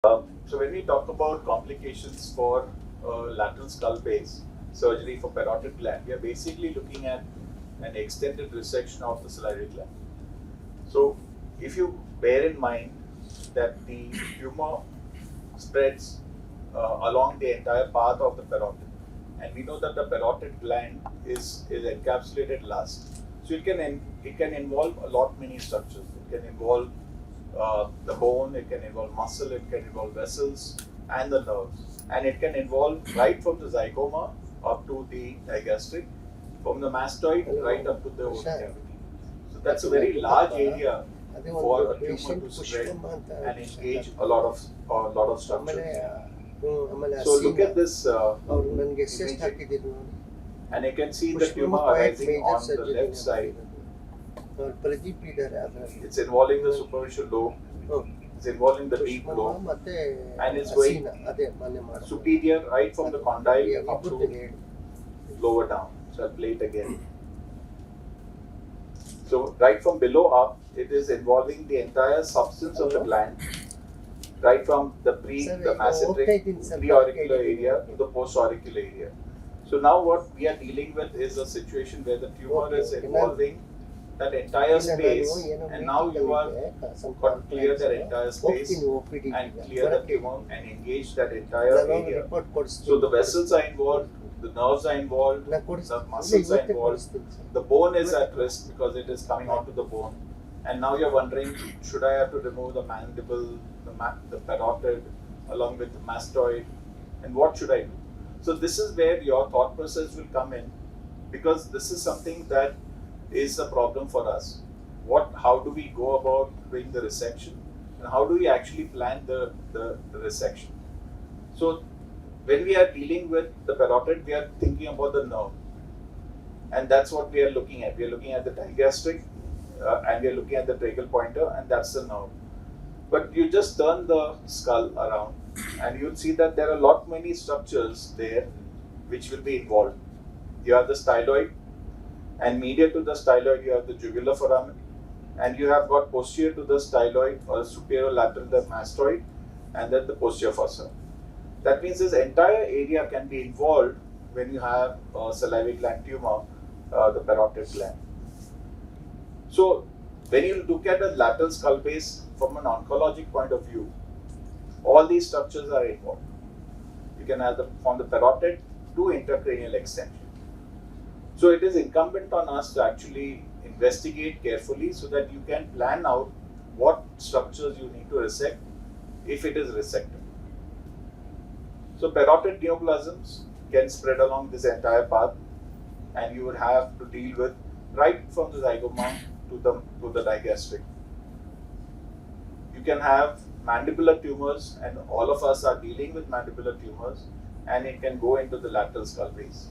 So when we talk about complications for lateral skull base surgery for parotid gland, we are basically looking at an extended resection of the salivary gland. So if you bear in mind that the tumor spreads along the entire path of the parotid, and we know that the parotid gland is encapsulated last. So it can involve a lot many structures. It can involve the bone, it can involve muscle, it can involve vessels and the nerves, and it can involve right from the zygoma up to the digastric, from the mastoid right up to the old cavity. So that's a very large area for a tumor to spread and engage a lot of structures. So look at this imaging, and you can see the tumor arising on the left side. It's involving the superficial lobe, it's involving the deep lobe, and it's going superior right from the condyle up to lower down. So I'll play it again. So right from below up, it is involving the entire substance of the gland, right from the masseteric preauricular area to the postauricular area. So now what we are dealing with is a situation where the tumor is involving that entire space, and now you are got to clear that entire space and clear the tumor and engage that entire area. So the vessels are involved, the nerves are involved, the muscles are involved, the bone is at risk because it is coming onto the bone, and now you're wondering, should I have to remove the mandible, the parotid along with the mastoid, and what should I do? So this is where your thought process will come in, because this is something that is a problem for us. How do we go about doing the resection, and how do we actually plan the resection? So when we are dealing with the parotid, we are thinking about the nerve, and that's what we are looking at. We are looking at the digastric, and we are looking at the tracheal pointer, and that's the nerve. But you just turn the skull around, and you'll see that there are a lot many structures there which will be involved. You have the styloid, and medial to the styloid you have the jugular foramen, and you have got posterior to the styloid or superior lateral the mastoid, and then the posterior fossa. That means this entire area can be involved when you have a salivary gland tumor, the parotid gland. So when you look at the lateral skull base from an oncologic point of view, all these structures are involved. You can have from the parotid to intracranial extension. So it is incumbent on us to actually investigate carefully so that you can plan out what structures you need to resect if it is resectable. So parotid neoplasms can spread along this entire path, and you would have to deal with right from the zygoma to the digastric. You can have mandibular tumors, and all of us are dealing with mandibular tumors, and it can go into the lateral skull base.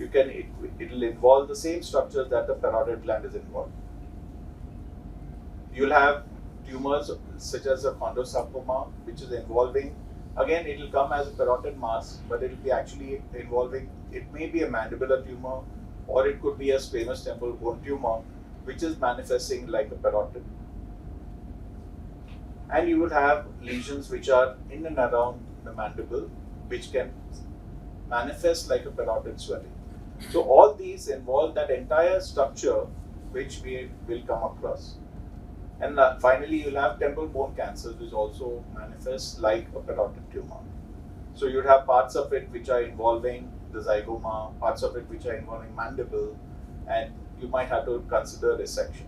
It will involve the same structures that the parotid gland is involved. You'll have tumors such as a chondrosarcoma, which is involving, again it will come as a parotid mass, but it will be actually involving, it may be a mandibular tumor, or it could be a squamous temporal bone tumor, which is manifesting like a parotid. And you will have lesions which are in and around the mandible, which can manifest like a parotid swelling. So all these involve that entire structure which we will come across. And finally, you'll have temporal bone cancers, which also manifests like a parotid tumor. So you'd have parts of it which are involving the zygoma, parts of it which are involving mandible, and you might have to consider resection.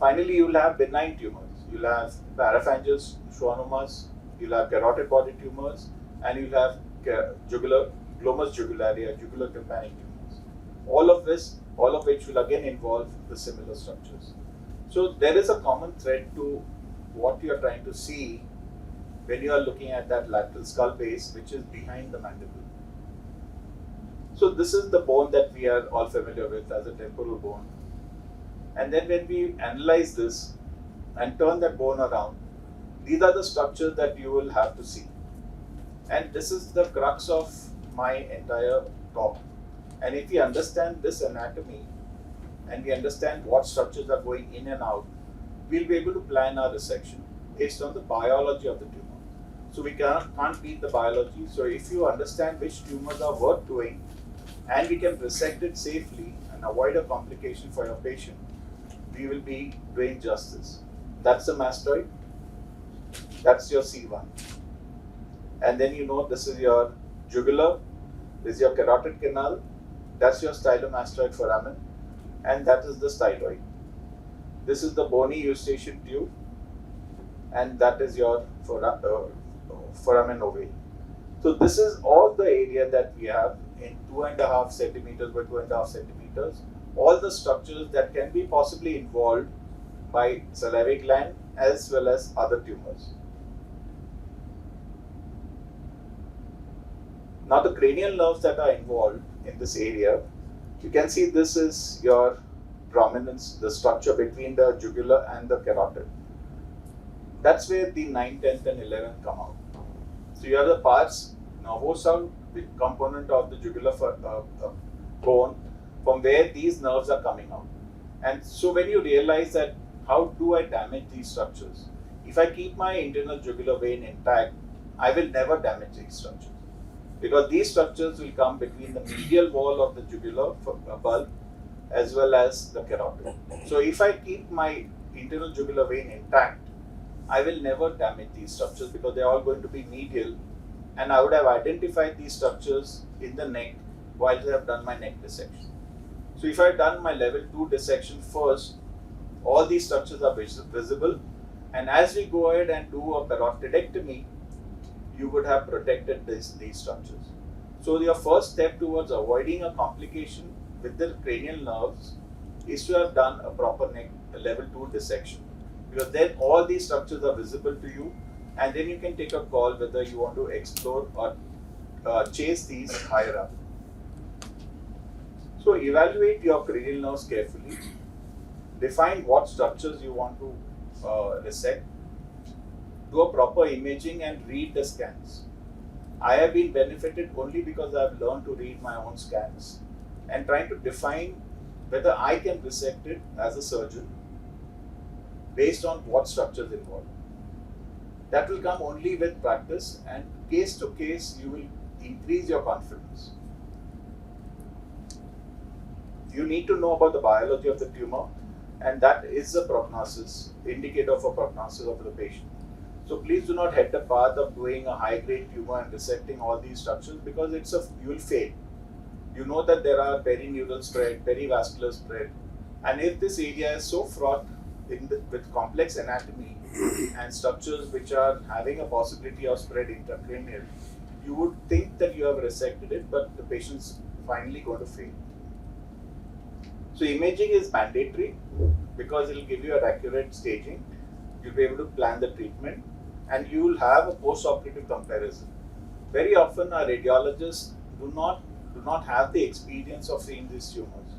Finally, you'll have benign tumors. You'll have parapharyngeal schwannomas, you'll have carotid body tumors, and you'll have glomus jugularia, jugular tympanic tumors. All of which will again involve the similar structures. So there is a common thread to what you are trying to see when you are looking at that lateral skull base, which is behind the mandible. So this is the bone that we are all familiar with as a temporal bone. And then when we analyze this and turn that bone around, these are the structures that you will have to see. And this is the crux of my entire talk. And if we understand this anatomy and we understand what structures are going in and out, we'll be able to plan our resection based on the biology of the tumor. So we can't beat the biology. So if you understand which tumors are worth doing and we can resect it safely and avoid a complication for your patient, we will be doing justice. That's the mastoid. That's your C1. And then this is your jugular, this is your carotid canal, that's your stylomastoid foramen, and that is the styloid. This is the bony eustachian tube, and that is your foramen ovale. So this is all the area that we have in 2.5 centimeters by 2.5 centimeters. All the structures that can be possibly involved by salivary gland as well as other tumors. Now the cranial nerves that are involved in this area, you can see this is your prominence, the structure between the jugular and the carotid. That's where the 9, 10th and 11th come out. So you have the pars nervosa, the component of the jugular bone, from where these nerves are coming out. And so when you realize that how do I damage these structures? If I keep my internal jugular vein intact, I will never damage these structures. Because these structures will come between the medial wall of the jugular bulb as well as the carotid. So if I keep my internal jugular vein intact, I will never damage these structures because they are all going to be medial, and I would have identified these structures in the neck while I have done my neck dissection. So if I have done my level 2 dissection first, all these structures are visible, and as we go ahead and do a parotidectomy, you would have protected these structures. So your first step towards avoiding a complication with the cranial nerves is to have done a proper neck level 2 dissection, because then all these structures are visible to you, and then you can take a call whether you want to explore or chase these higher up. So evaluate your cranial nerves carefully, define what structures you want to resect, do a proper imaging and read the scans. I have been benefited only because I have learned to read my own scans and trying to define whether I can resect it as a surgeon based on what structures involved. That will come only with practice, and case to case you will increase your confidence. You need to know about the biology of the tumor, and that is a prognosis, indicator for prognosis of the patient. So please do not head the path of doing a high-grade tumor and resecting all these structures, because you will fail. You know that there are perineural spread, perivascular spread, and if this area is so fraught with complex anatomy and structures which are having a possibility of spread intracranial, you would think that you have resected it, but the patient's finally going to fail. So imaging is mandatory because it will give you an accurate staging. You'll be able to plan the treatment, and you will have a post-operative comparison. Very often our radiologists do not have the experience of seeing these tumors.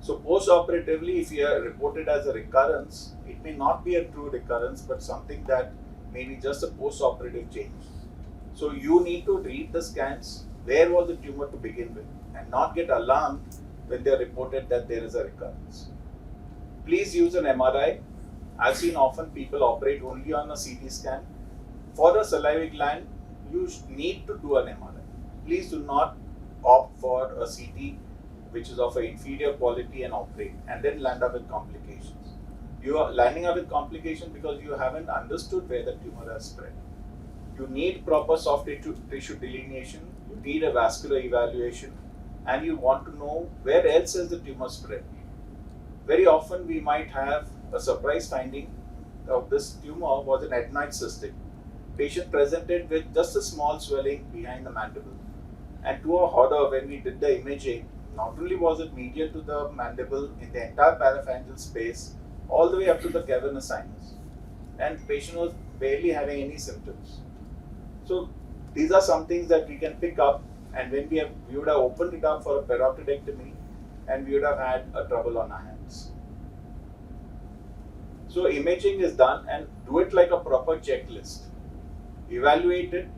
So post-operatively, if you are reported as a recurrence, it may not be a true recurrence, but something that may be just a post-operative change. So you need to read the scans, where was the tumor to begin with, and not get alarmed when they are reported that there is a recurrence. Please use an MRI. I've seen often people operate only on a CT scan. For a salivary gland, you need to do an MRI. Please do not opt for a CT which is of an inferior quality and operate and then land up with complications. You are landing up with complications because you haven't understood where the tumor has spread. You need proper soft tissue delineation, you need a vascular evaluation, and you want to know where else has the tumor spread. Very often we might have a surprise finding of this tumor was an adenoid cystic. Patient presented with just a small swelling behind the mandible. And to our horror, when we did the imaging, not only was it medial to the mandible in the entire parapharyngeal space, all the way up to the cavernous sinus. And the patient was barely having any symptoms. So these are some things that we can pick up, and when we would have opened it up for a parotidectomy, and we would have had a trouble on our hands. So imaging is done, and do it like a proper checklist. Evaluate it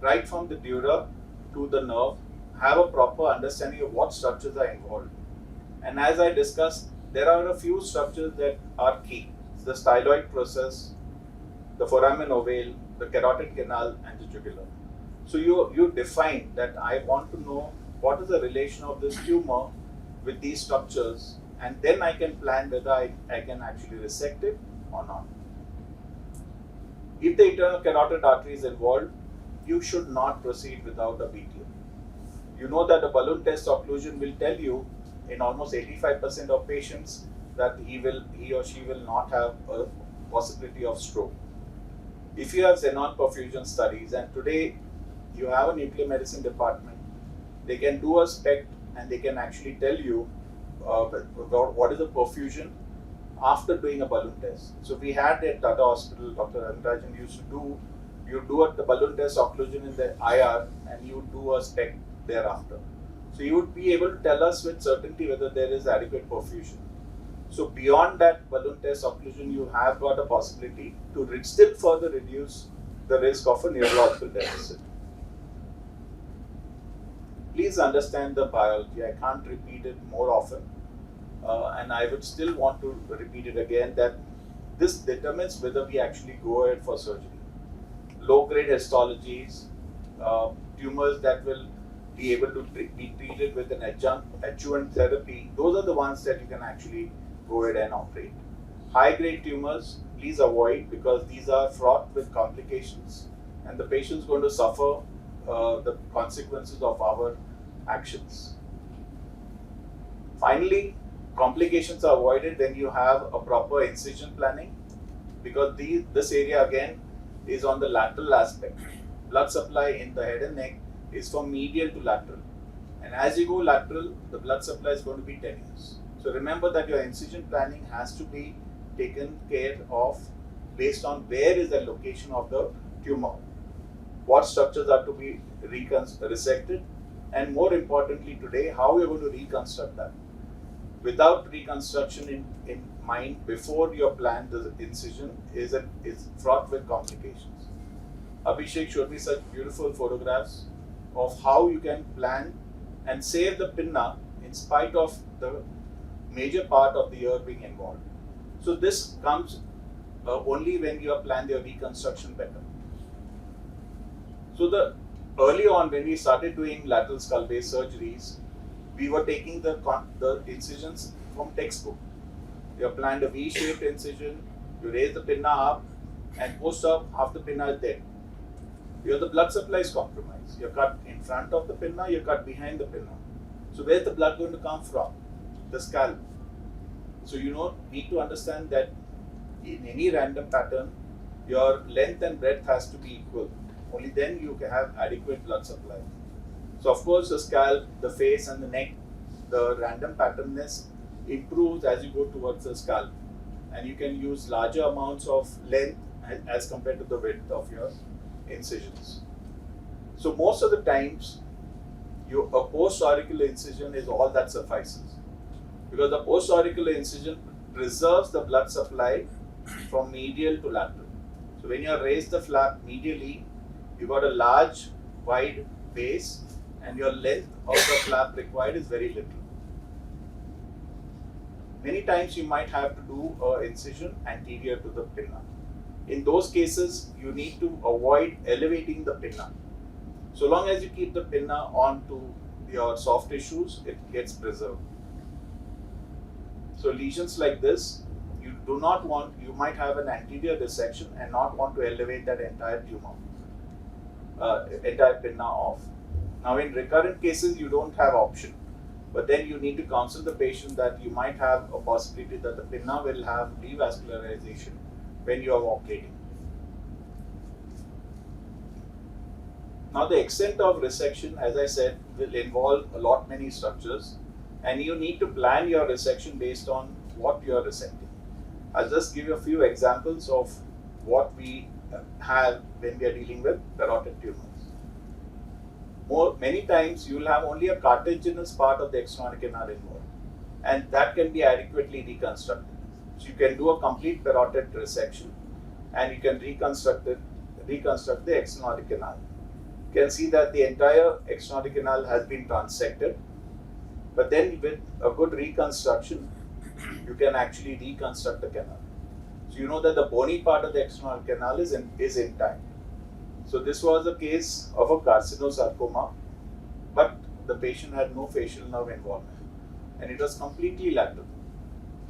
right from the dura to the nerve, have a proper understanding of what structures are involved. And as I discussed, there are a few structures that are key. the styloid process, the foramen ovale, the carotid canal, and the jugular. So you define that I want to know what is the relation of this tumor with these structures, and then I can plan whether I can actually resect it or not. If the internal carotid artery is involved, you should not proceed without a BTO. You know that the balloon test occlusion will tell you in almost 85% of patients that he or she will not have a possibility of stroke. If you have xenon perfusion studies, and today you have a nuclear medicine department, they can do a SPECT and they can actually tell you what is the perfusion after doing a balloon test. So we had at Tata Hospital, Dr. Andrajan used to do, you do the balloon test occlusion in the IR and you do a SPECT thereafter. So you would be able to tell us with certainty whether there is adequate perfusion. So beyond that balloon test occlusion, you have got a possibility to still further reduce the risk of a neurological deficit. Please understand the biology. I can't repeat it more often. And I would still want to repeat it again that this determines whether we actually go ahead for surgery. Low-grade histologies, tumors that will be able to be treated with an adjuvant therapy, those are the ones that you can actually go ahead and operate. High-grade tumors, please avoid because these are fraught with complications and the patient is going to suffer the consequences of our actions. Finally, complications are avoided when you have a proper incision planning because this area again is on the lateral aspect. Blood supply in the head and neck is from medial to lateral. And as you go lateral, the blood supply is going to be tenuous. So remember that your incision planning has to be taken care of based on where is the location of the tumor, what structures are to be resected, and more importantly today, how we are going to reconstruct that. Without reconstruction in mind before your plan, the incision is fraught with complications. Abhishek showed me such beautiful photographs of how you can plan and save the pinna in spite of the major part of the ear being involved. So this comes only when you have planned your reconstruction better. So early on when we started doing lateral skull base surgeries, we were taking the incisions from textbook. You have planned a V-shaped incision, you raise the pinna up, and post-op, half the pinna is dead. Here the blood supply is compromised. You're cut in front of the pinna, you're cut behind the pinna. So where's the blood going to come from? The scalp. So you need to understand that in any random pattern, your length and breadth has to be equal. Only then you can have adequate blood supply. So of course the scalp, the face and the neck, the random patternness improves as you go towards the scalp. And you can use larger amounts of length as compared to the width of your incisions. So most of the times, a post-auricular incision is all that suffices. Because the post-auricular incision preserves the blood supply from medial to lateral. So when you raise the flap medially, you got a large, wide base and your length of the flap required is very little. Many times you might have to do an incision anterior to the pinna. In those cases, you need to avoid elevating the pinna. So long as you keep the pinna onto your soft tissues, it gets preserved. So lesions like this, you might have an anterior dissection and not want to elevate that entire tumor, entire pinna off. Now in recurrent cases, you don't have option, but then you need to counsel the patient that you might have a possibility that the pinna will have revascularization when you are operating. Now the extent of resection, as I said, will involve many structures, and you need to plan your resection based on what you are resecting. I'll just give you a few examples of what we have when we are dealing with parotid tumors. Many times you will have only a cartilaginous part of the external canal involved, and that can be adequately reconstructed. So you can do a complete parotid resection, and you can reconstruct the external canal. You can see that the entire external canal has been transected, but then with a good reconstruction, you can actually reconstruct the canal. So you know that the bony part of the external canal is intact. So this was a case of a carcinosarcoma, but the patient had no facial nerve involvement and it was completely lateral.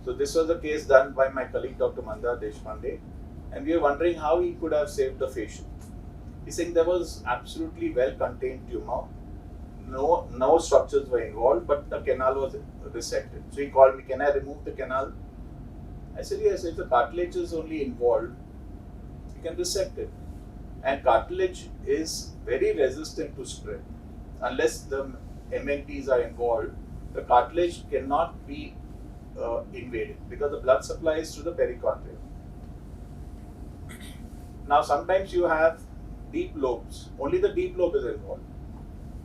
So this was a case done by my colleague Dr. Mandar Deshpande, and we were wondering how he could have saved the facial. He's saying there was absolutely well contained tumor, no structures were involved, but the canal was resected. So he called me, can I remove the canal? I said, yes, if the cartilage is only involved, you can resect it. And cartilage is very resistant to spread. Unless the MNTs are involved, the cartilage cannot be invaded because the blood supply is to the perichondrium. Now sometimes you have deep lobes, only the deep lobe is involved.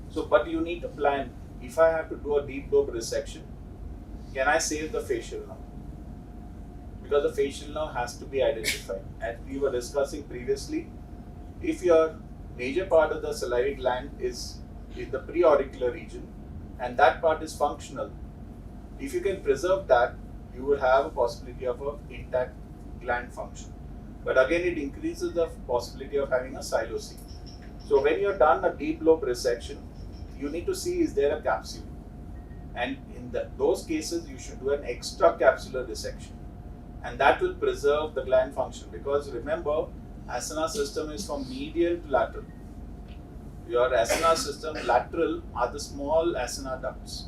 So, but you need to plan, if I have to do a deep lobe resection, can I save the facial nerve? Because the facial nerve has to be identified. As we were discussing previously, if your major part of the salivary gland is in the preauricular region and that part is functional, if you can preserve that, you will have a possibility of an intact gland function. But again, it increases the possibility of having a psilocene. So when you're done a deep lobe resection, you need to see is there a capsule. And in those cases, you should do an extracapsular dissection. And that will preserve the gland function, because remember, asana system is from medial to lateral. Your asana system lateral are the small asana ducts.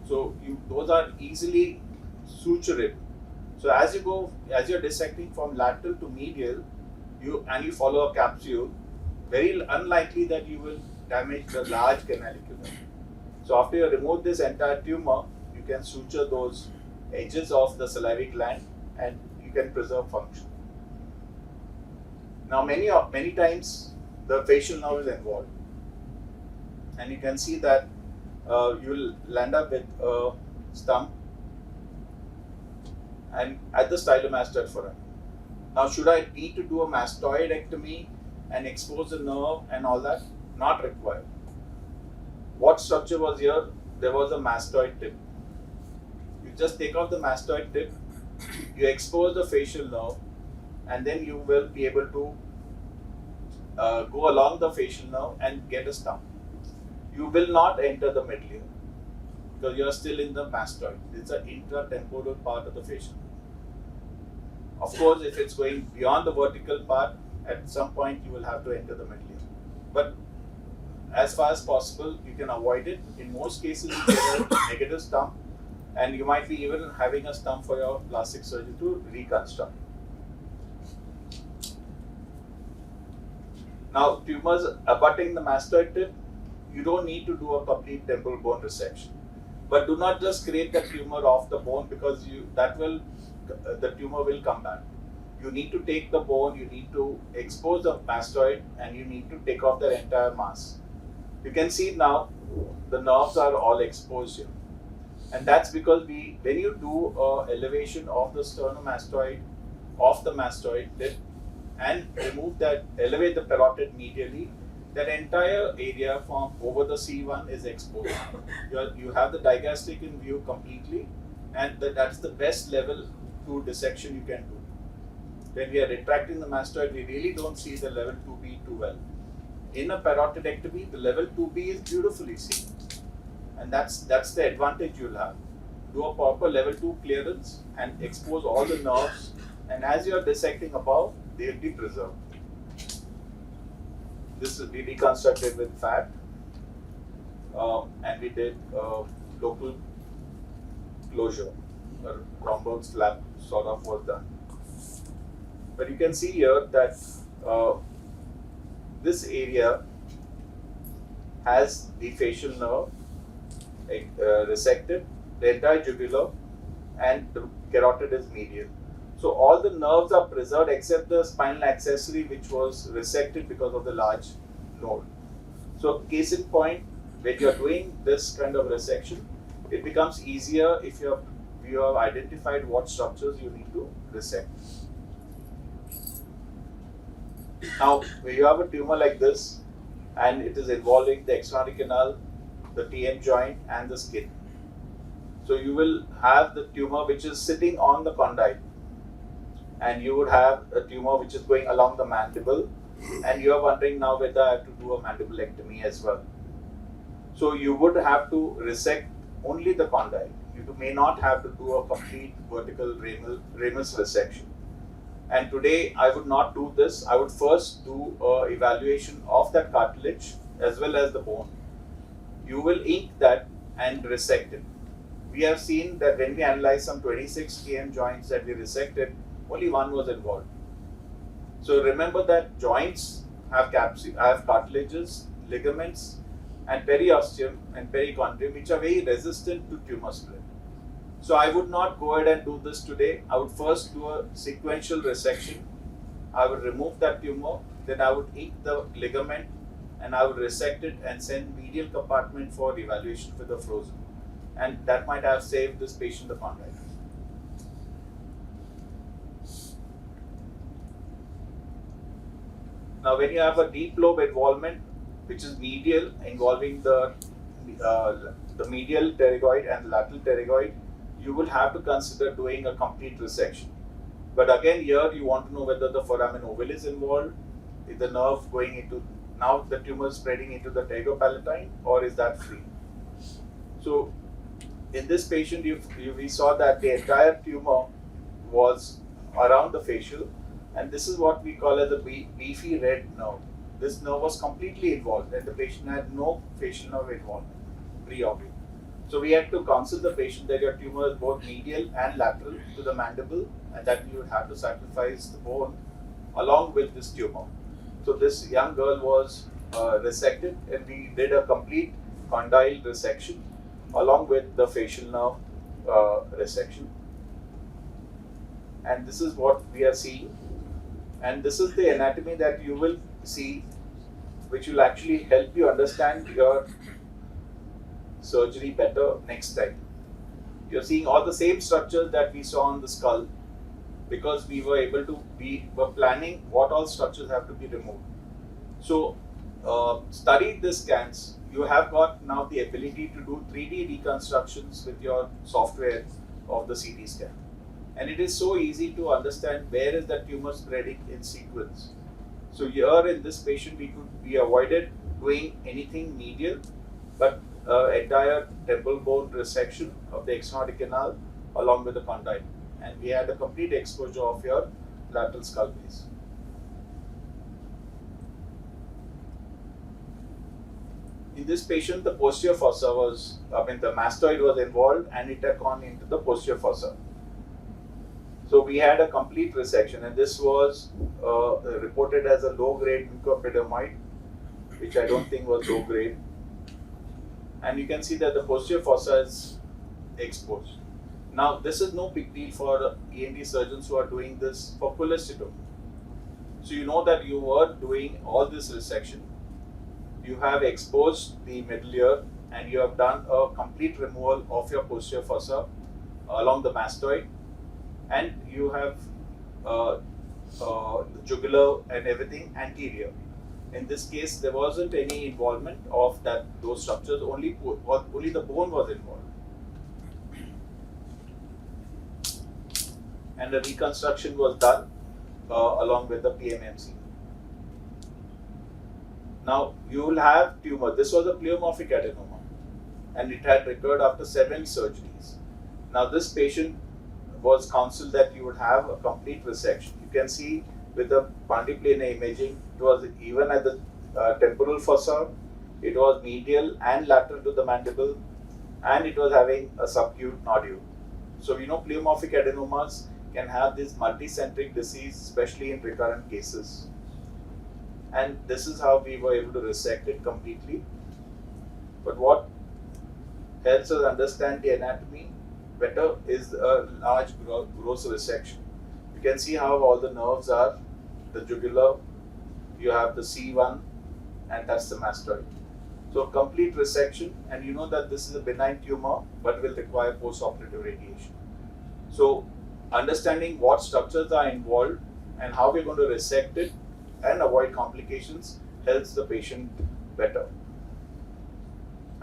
So those are easily suturable. So as you're dissecting from lateral to medial, you follow a capsule, very unlikely that you will damage the large canaliculum. So after you remove this entire tumor, you can suture those edges of the salivary gland and you can preserve function. Now many times the facial nerve is involved, and you can see that you will land up with a stump and at the stylomastoid foramen. Now should I need to do a mastoidectomy and expose the nerve and all that? Not required. What structure was here? There was a mastoid tip. You just take off the mastoid tip, you expose the facial nerve, and then you will be able to go along the facial nerve and get a stump. You will not enter the middle ear because you are still in the mastoid. It's an intratemporal part of the facial nerve. Of course, if it's going beyond the vertical part, at some point you will have to enter the middle ear. But as far as possible, you can avoid it. In most cases, you get a negative stump, and you might be even having a stump for your plastic surgeon to reconstruct. Now, tumors abutting the mastoid tip, you don't need to do a complete temporal bone resection. But do not just create the tumor off the bone, because the tumor will come back. You need to take the bone, you need to expose the mastoid, and you need to take off the entire mass. You can see now the nerves are all exposed here. And that's because when you do elevation of the sternomastoid, off the mastoid tip, and elevate the parotid medially, that entire area from over the C1 is exposed. You have the digastric in view completely, and that's the best level to dissection you can do. When we are retracting the mastoid, we really don't see the level 2B too well. In a parotidectomy, the level 2B is beautifully seen, and that's the advantage you'll have. Do a proper level 2 clearance and expose all the nerves, and as you are dissecting above, they'll be preserved. This will be reconstructed with fat, and we did local closure. A Romberg slab sort of was done. But you can see here that this area has the facial nerve resected, the entire jugular, and the carotid is medial. So all the nerves are preserved except the spinal accessory, which was resected because of the large node. So case in point, when you are doing this kind of resection, it becomes easier if you have identified what structures you need to resect. Now, when you have a tumor like this, and it is involving the external canal, the TM joint, and the skin. So you will have the tumor which is sitting on the condyle. and you would have a tumor which is going along the mandible, and you are wondering now whether I have to do a mandibulectomy as well. So you would have to resect only the condyle. You may not have to do a complete vertical ramus resection. And today I would not do this. I would first do an evaluation of that cartilage as well as the bone. You will ink that and resect it. We have seen that when we analyze some 26 km joints that we resected, only one was involved. So remember that joints have cartilages, ligaments, and periosteum and perichondrium, which are very resistant to tumor spread. So I would not go ahead and do this today. I would first do a sequential resection. I would remove that tumor, then I would ink the ligament, and I would resect it and send medial compartment for evaluation for the frozen. And that might have saved this patient the condyle. Now, when you have a deep lobe involvement, which is medial, involving the medial pterygoid and lateral pterygoid, you will have to consider doing a complete resection. But again, here you want to know whether the foramen ovale is involved, is the nerve going into, now the tumor spreading into the pterygopalatine, or is that free? So, in this patient, we saw that the entire tumor was around the facial, and this is what we call as a beefy red nerve. This nerve was completely involved, and the patient had no facial nerve involvement pre-operative. So we had to counsel the patient that your tumor is both medial and lateral to the mandible, and that you would have to sacrifice the bone along with this tumor. So this young girl was resected, and we did a complete condyle resection along with the facial nerve resection. And this is what we are seeing. And this is the anatomy that you will see, which will actually help you understand your surgery better next time. You're seeing all the same structures that we saw on the skull, because we were planning what all structures have to be removed. So, study the scans. You have got now the ability to do 3D reconstructions with your software of the CT scan. And it is so easy to understand where is the tumor spreading in sequence. So here in this patient, we avoided doing anything medial, but entire temple bone resection of the external canal along with the condyle. And we had a complete exposure of your lateral skull base. In this patient, the posterior fossa the mastoid was involved, and it had gone into the posterior fossa. So we had a complete resection, and this was reported as a low-grade mucoepidermoid, which I don't think was low-grade. And you can see that the posterior fossa is exposed. Now, this is no big deal for ENT surgeons who are doing this for cholecystomy. So you know that you were doing all this resection. You have exposed the middle ear, and you have done a complete removal of your posterior fossa along the mastoid, and you have the jugular and everything anterior. In this case, there wasn't any involvement of those structures, only the bone was involved. And the reconstruction was done along with the PMMC. Now, you will have tumor. This was a pleomorphic adenoma, and it had recurred after 7 surgeries. Now, this patient was counseled that you would have a complete resection. You can see with the pandiplanar imaging, it was even at the temporal fossa, it was medial and lateral to the mandible, and it was having a subacute nodule. So, pleomorphic adenomas can have this multicentric disease, especially in recurrent cases. And this is how we were able to resect it completely. But what helps us understand the anatomy better is a large gross resection. You can see how all the nerves are, the jugular, you have the C1, and that's the mastoid. So complete resection, and you know that this is a benign tumor but will require post-operative radiation. So understanding what structures are involved and how we're going to resect it and avoid complications helps the patient better.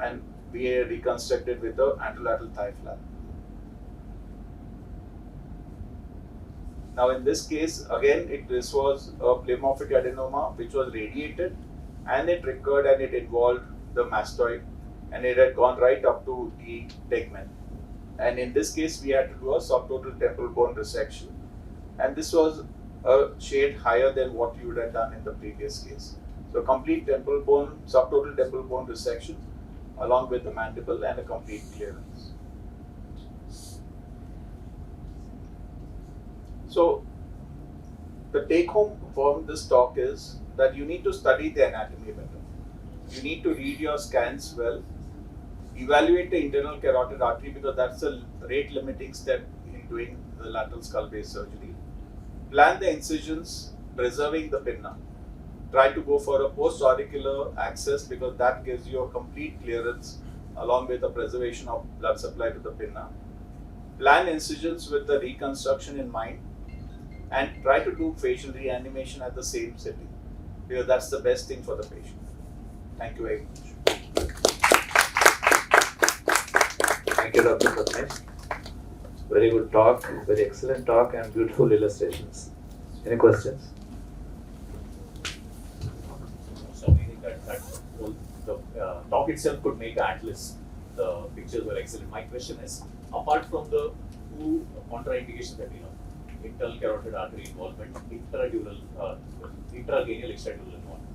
And we reconstructed with the anterolateral thigh flap. Now in this case, again, this was a pleomorphic adenoma which was radiated, and it recurred and it involved the mastoid, and it had gone right up to the tegmen. And in this case, we had to do a subtotal temporal bone resection, and this was a shade higher than what you would have done in the previous case. So complete temporal bone, subtotal temporal bone resection, along with the mandible and a complete clearance. So the take home from this talk is that you need to study the anatomy better. You need to read your scans well, evaluate the internal carotid artery because that's a rate limiting step in doing the lateral skull base surgery. Plan the incisions, preserving the pinna. Try to go for a post-auricular access because that gives you a complete clearance along with the preservation of blood supply to the pinna. Plan incisions with the reconstruction in mind, and try to do facial reanimation at the same setting because that's the best thing for the patient. Thank you very much. Thank you, Dr. Prathamesh. Very good talk, very excellent talk, and beautiful illustrations. Any questions? So I think that whole, the talk itself could make an atlas. The pictures were excellent. My question is, apart from the two contraindications that we know, internal carotid artery involvement, intradural, intracranial extradural involvement,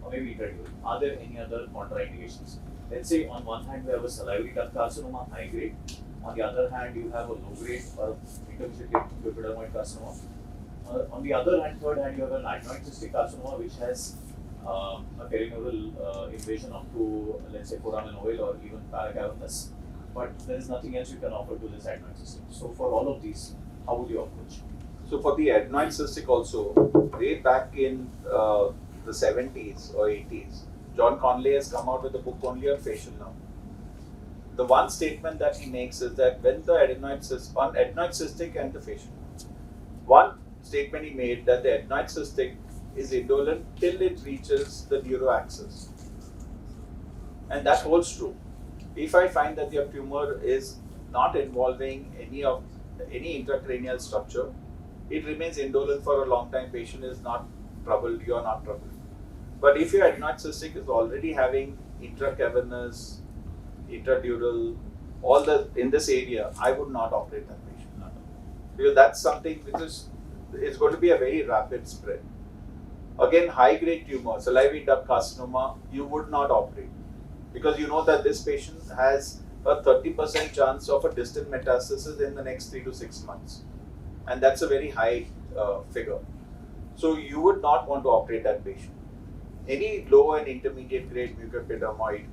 or maybe intradural, are there any other contraindications? Let's say on one hand we have a salivary duct carcinoma, high grade. On the other hand, you have a low grade or intermediate epidermoid carcinoma. On the other hand, third hand, you have an adenoid cystic carcinoma which has a perineural invasion up to, let's say, foramen ovale or even paracavernous. But there is nothing else you can offer to this adenoid cystic. So for all of these, how would you approach? So for the adenoid cystic also, way back in the 70s or 80s, John Conley has come out with a book only on facial nerve. The one statement that he makes is that when the adenoid cystic and the facial nerve, one statement he made that the adenoid cystic is indolent till it reaches the neuroaxis, and that holds true. If I find that your tumor is not involving any intracranial structure, it remains indolent for a long time. Patient is not troubled, you are not troubled. But if your adenoid cystic is already having intracavernous, intradural, all the in this area, I would not operate that patient. Because that's something which is going to be a very rapid spread. Again, high grade tumor, salivary duct carcinoma, you would not operate because you know that this patient has a 30% chance of a distant metastasis in the next 3 to 6 months, and that's a very high figure. So you would not want to operate that patient. Any low and intermediate grade mucoepidermoid,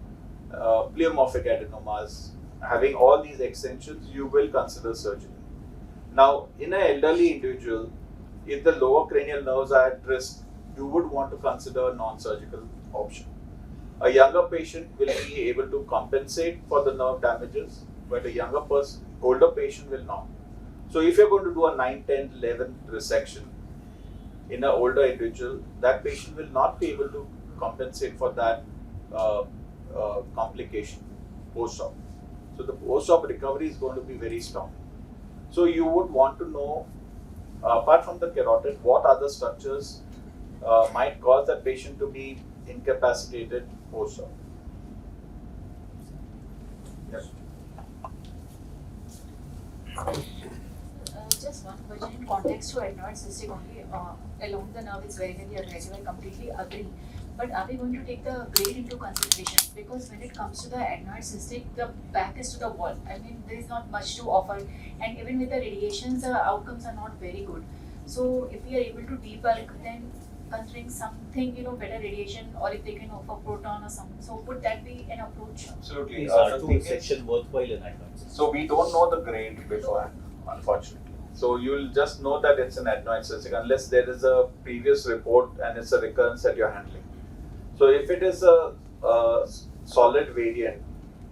pleomorphic adenomas, having all these extensions, you will consider surgery. Now, in an elderly individual, if the lower cranial nerves are at risk, you would want to consider a non-surgical option. A younger patient will be able to compensate for the nerve damages, but a older patient will not. So if you're going to do a 9, 10, 11 resection in an older individual, that patient will not be able to compensate for that complication post-op. So the post-op recovery is going to be very strong. So you would want to know, apart from the carotid, what other structures might cause that patient to be incapacitated post-op. Yes. Just one question in context to adenoid cystic only. Along the nerve, it's very aggressive. I completely agree. But are we going to take the grade into consideration? Because when it comes to the adenoid cystic, the back is to the wall. I mean, there is not much to offer, and even with the radiations, the outcomes are not very good. So if we are able to debulk, then considering something, better radiation, or if they can offer proton or something, so would that be an approach? Absolutely. Is section worthwhile in adenoid cystic? So we don't know the grade beforehand, unfortunately. So you'll just know that it's an adenoid cystic unless there is a previous report and it's a recurrence that you're handling. So if it is a solid variant,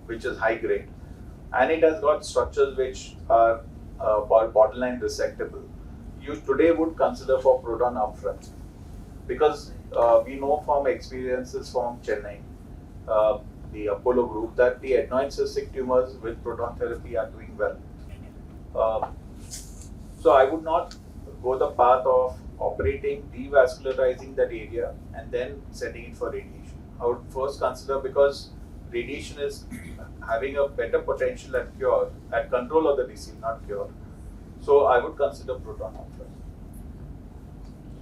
which is high grade, and it has got structures which are borderline resectable, you today would consider for proton upfront. Because we know from experiences from Chennai, the Apollo group, that the adenoid cystic tumors with proton therapy are doing well. So I would not go the path of operating, devascularizing that area, and then sending it for radiation. I would first consider, because radiation is having a better potential at cure, at control of the disease, not cure. So I would consider proton first.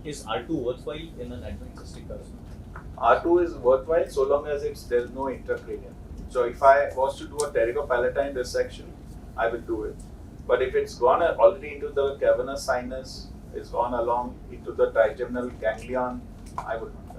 Is R2 worthwhile in an advanced cystic carcinoma? R2 is worthwhile so long as there's no intracranial. So if I was to do a pterygopalatine resection, I will do it. But if it's gone already into the cavernous sinus, it's gone along into the trigeminal ganglion, I would not.